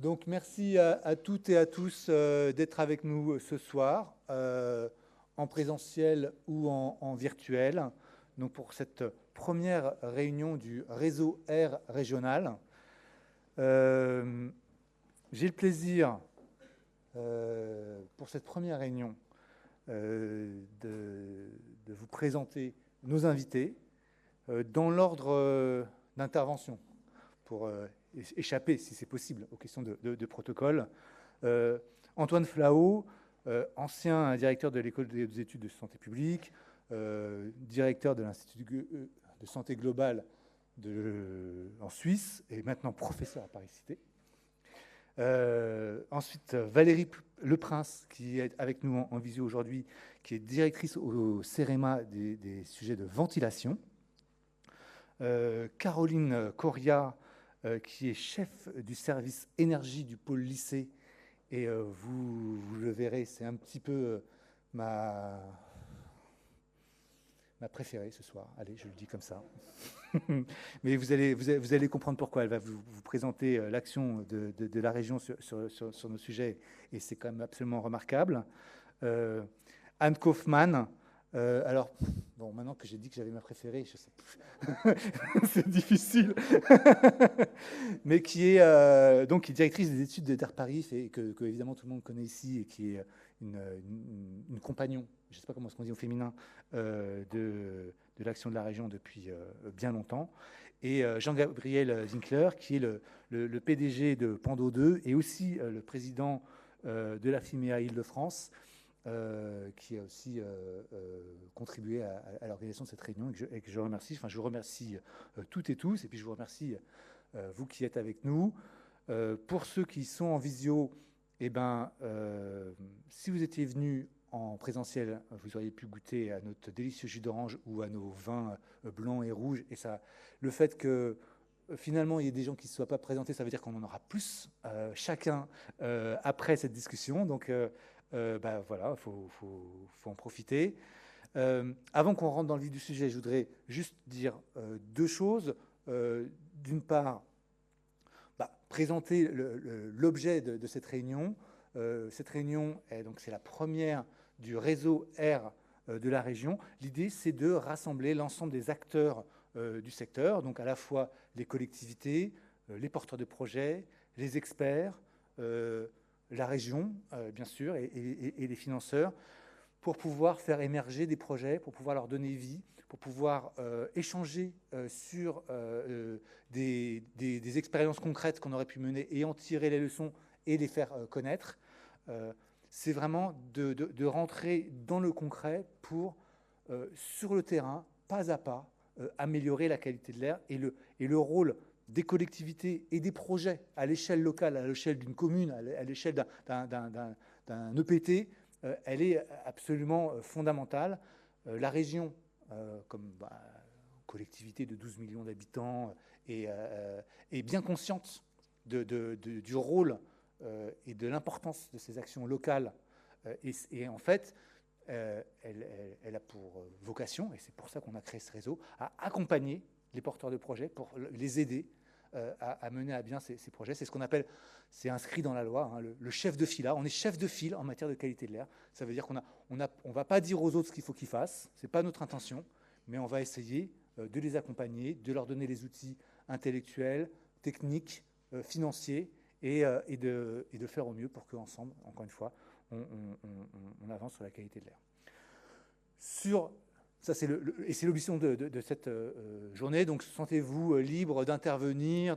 Donc, merci à toutes et à tous d'être avec nous ce soir, en présentiel ou en virtuel. Donc, pour cette première réunion du réseau Air régional. J'ai le plaisir, pour cette première réunion, de vous présenter nos invités dans l'ordre d'intervention, pour échapper, si c'est possible, aux questions de protocole. Antoine Flao, ancien directeur de l'École des études de santé publique, directeur de l'Institut de santé globale en Suisse, et maintenant professeur à Paris-Cité. Ensuite, Valérie Leprince, qui est avec nous en visio aujourd'hui, qui est directrice au CEREMA des sujets de ventilation. Caroline Coria, qui est chef du service énergie du pôle lycée. Et vous le verrez, c'est un petit peu ma préférée ce soir. Allez, je le dis comme ça. Mais vous allez comprendre pourquoi. Elle va vous présenter l'action de la région sur nos sujets. Et c'est quand même absolument remarquable. Anne Kaufmann. Alors, bon, maintenant que j'ai dit que j'avais ma préférée, je sais plus. C'est difficile. Mais qui est donc qui est directrice des études d'Air Paris et que évidemment tout le monde connaît ici et qui est une compagnon, je ne sais pas comment on dit au féminin, de l'action de la région depuis bien longtemps. Et Jean-Gabriel Zinkler, qui est le PDG de Pando 2 et aussi le président de la FIMEA Île-de-France, qui a aussi contribué à l'organisation de cette réunion et que je remercie. Enfin, je vous remercie toutes et tous, et puis je vous remercie vous qui êtes avec nous. Pour ceux qui sont en visio, eh ben, si vous étiez venus en présentiel, vous auriez pu goûter à notre délicieux jus d'orange ou à nos vins blancs et rouges. Et ça, le fait que finalement il y ait des gens qui ne se soient pas présentés, ça veut dire qu'on en aura plus chacun après cette discussion. Donc bah, voilà, faut en profiter. Avant qu'on rentre dans le vif du sujet, je voudrais juste dire deux choses. D'une part, présenter l'objet de cette réunion. Cette réunion, c'est la première du réseau Air de la région. L'idée, c'est de rassembler l'ensemble des acteurs du secteur, donc à la fois les collectivités, les porteurs de projets, les experts, la région, bien sûr, et les financeurs, pour pouvoir faire émerger des projets, pour pouvoir leur donner vie, pour pouvoir échanger sur des expériences concrètes qu'on aurait pu mener et en tirer les leçons et les faire connaître. C'est vraiment de rentrer dans le concret pour, sur le terrain, pas à pas, améliorer la qualité de l'air et le rôle des collectivités et des projets à l'échelle locale, à l'échelle d'une commune, à l'échelle d'un EPT, elle est absolument fondamentale. La région, comme collectivité de 12 millions d'habitants, est bien consciente du rôle et de l'importance de ces actions locales. Et en fait, elle a pour vocation, et c'est pour ça qu'on a créé ce réseau, à accompagner les porteurs de projets pour les aider à mener à bien ces projets. C'est ce qu'on appelle, c'est inscrit dans la loi, hein, le chef de file. On est chef de file en matière de qualité de l'air. Ça veut dire qu'on ne va pas dire aux autres ce qu'il faut qu'ils fassent. Ce n'est pas notre intention, mais on va essayer de les accompagner, de leur donner les outils intellectuels, techniques, financiers, et de faire au mieux pour qu'ensemble, encore une fois, on avance sur la qualité de l'air. Ça, c'est l'ambition de cette journée. Donc, sentez-vous libre d'intervenir,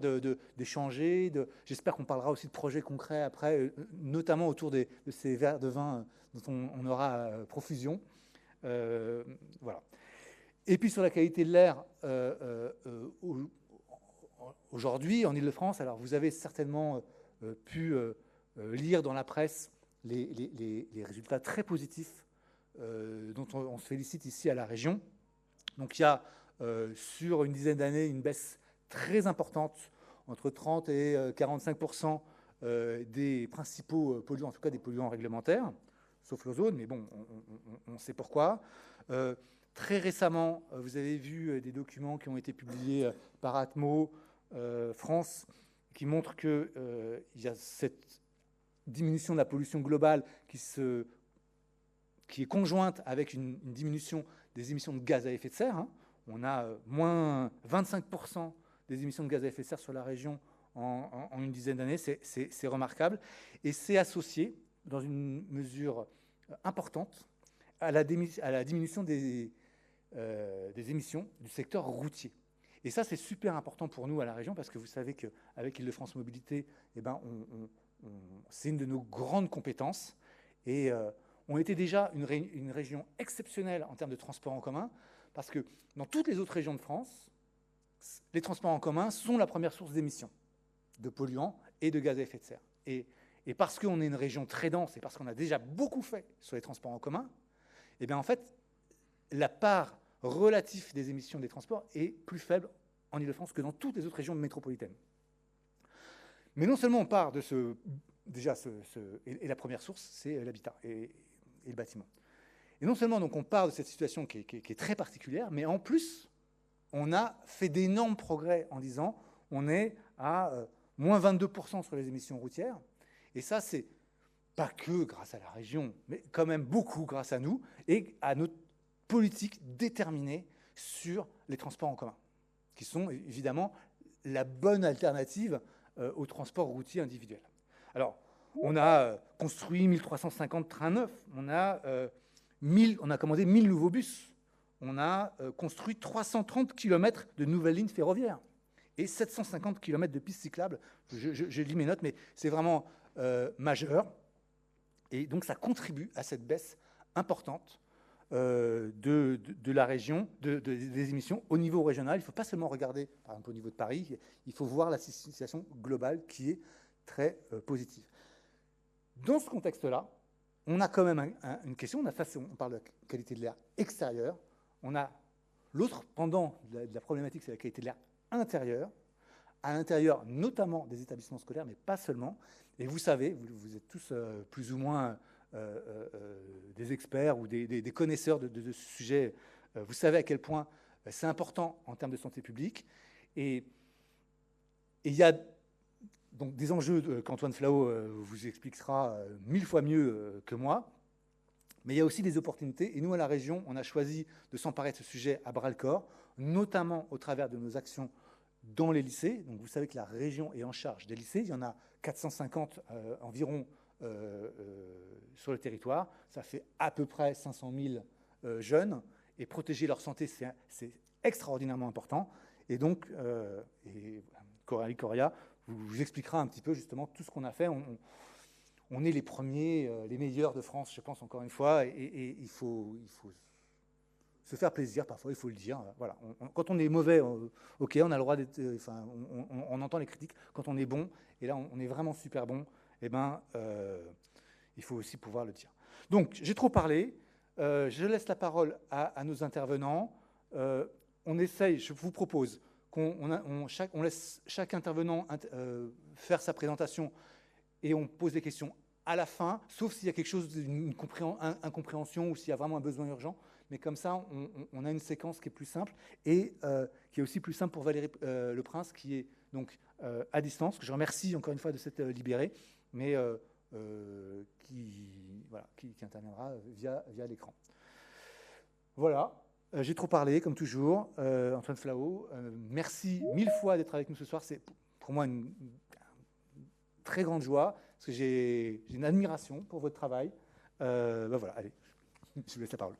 d'échanger. J'espère qu'on parlera aussi de projets concrets après, notamment autour de ces verres de vin dont on aura profusion. Voilà. Et puis, sur la qualité de l'air, aujourd'hui, en Île-de-France, alors vous avez certainement pu lire dans la presse les résultats très positifs dont on se félicite ici à la région. Donc il y a sur une dizaine d'années une baisse très importante, entre 30 et 45% des principaux polluants, en tout cas des polluants réglementaires, sauf l'ozone, mais bon, on sait pourquoi. Très récemment, vous avez vu des documents qui ont été publiés par Atmo France, qui montre qu'il y a cette diminution de la pollution globale qui est conjointe avec une diminution des émissions de gaz à effet de serre. Hein. On a moins 25% des émissions de gaz à effet de serre sur la région en une dizaine d'années. C'est remarquable. Et c'est associé, dans une mesure importante, à la diminution des émissions du secteur routier. Et ça, c'est super important pour nous à la région, parce que vous savez qu'avec Île-de-France Mobilité, eh ben, c'est une de nos grandes compétences. Et on était déjà une région exceptionnelle en termes de transport en commun, parce que dans toutes les autres régions de France, les transports en commun sont la première source d'émissions de polluants et de gaz à effet de serre. Et parce qu'on est une région très dense et parce qu'on a déjà beaucoup fait sur les transports en commun, eh bien en fait, la part relative des émissions des transports est plus faible en Île-de-France que dans toutes les autres régions métropolitaines. Mais non seulement on part de et la première source, c'est l'habitat et le bâtiment. Et non seulement donc on part de cette situation qui est très particulière, mais en plus, on a fait d'énormes progrès en disant on est à moins 22% sur les émissions routières. Et ça, c'est pas que grâce à la région, mais quand même beaucoup grâce à nous et à notre politique déterminée sur les transports en commun, qui sont évidemment la bonne alternative au transport routier individuel. Alors, on a construit 1350 trains neufs, on a commandé 1000 nouveaux bus, on a construit 330 km de nouvelles lignes ferroviaires et 750 km de pistes cyclables. Je lis mes notes, mais c'est vraiment majeur. Et donc, ça contribue à cette baisse importante de la région, des émissions au niveau régional. Il ne faut pas seulement regarder, par exemple, au niveau de Paris, il faut voir la situation globale qui est très positive. Dans ce contexte-là, on a quand même une question. On parle de la qualité de l'air extérieur. On a l'autre pendant de la problématique, c'est la qualité de l'air intérieur, à l'intérieur notamment des établissements scolaires, mais pas seulement. Et vous savez, vous êtes tous plus ou moins des experts ou des connaisseurs de ce sujet. Vous savez à quel point c'est important en termes de santé publique. Et il y a donc des enjeux qu'Antoine Flahault vous expliquera 1000 fois mieux que moi. Mais il y a aussi des opportunités. Et nous, à la région, on a choisi de s'emparer de ce sujet à bras-le-corps, notamment au travers de nos actions dans les lycées. Donc vous savez que la région est en charge des lycées. Il y en a 450 environ sur le territoire. Ça fait à peu près 500 000 jeunes. Et protéger leur santé, c'est extraordinairement important. Et donc, Coralie Coria vous expliquera un petit peu justement tout ce qu'on a fait. On est les premiers, les meilleurs de France, je pense, encore une fois. Et il faut se faire plaisir, parfois, il faut le dire. Voilà. Quand on est mauvais, OK, on a le droit d'être... on entend les critiques. Quand on est bon, et là, on est vraiment super bon, eh ben, il faut aussi pouvoir le dire. Donc, j'ai trop parlé. Je laisse la parole à nos intervenants. On essaye, je vous propose on laisse chaque intervenant faire sa présentation et on pose des questions à la fin, sauf s'il y a quelque chose, une incompréhension ou s'il y a vraiment un besoin urgent. Mais comme ça, on a une séquence qui est plus simple et qui est aussi plus simple pour Valérie Le Prince, qui est donc à distance, que je remercie encore une fois de s'être libérée, mais qui interviendra via l'écran. Voilà. J'ai trop parlé, comme toujours. Antoine Flahault, merci 1000 fois d'être avec nous ce soir. C'est pour moi une très grande joie, parce que j'ai une admiration pour votre travail. Voilà, allez, je vous laisse la parole.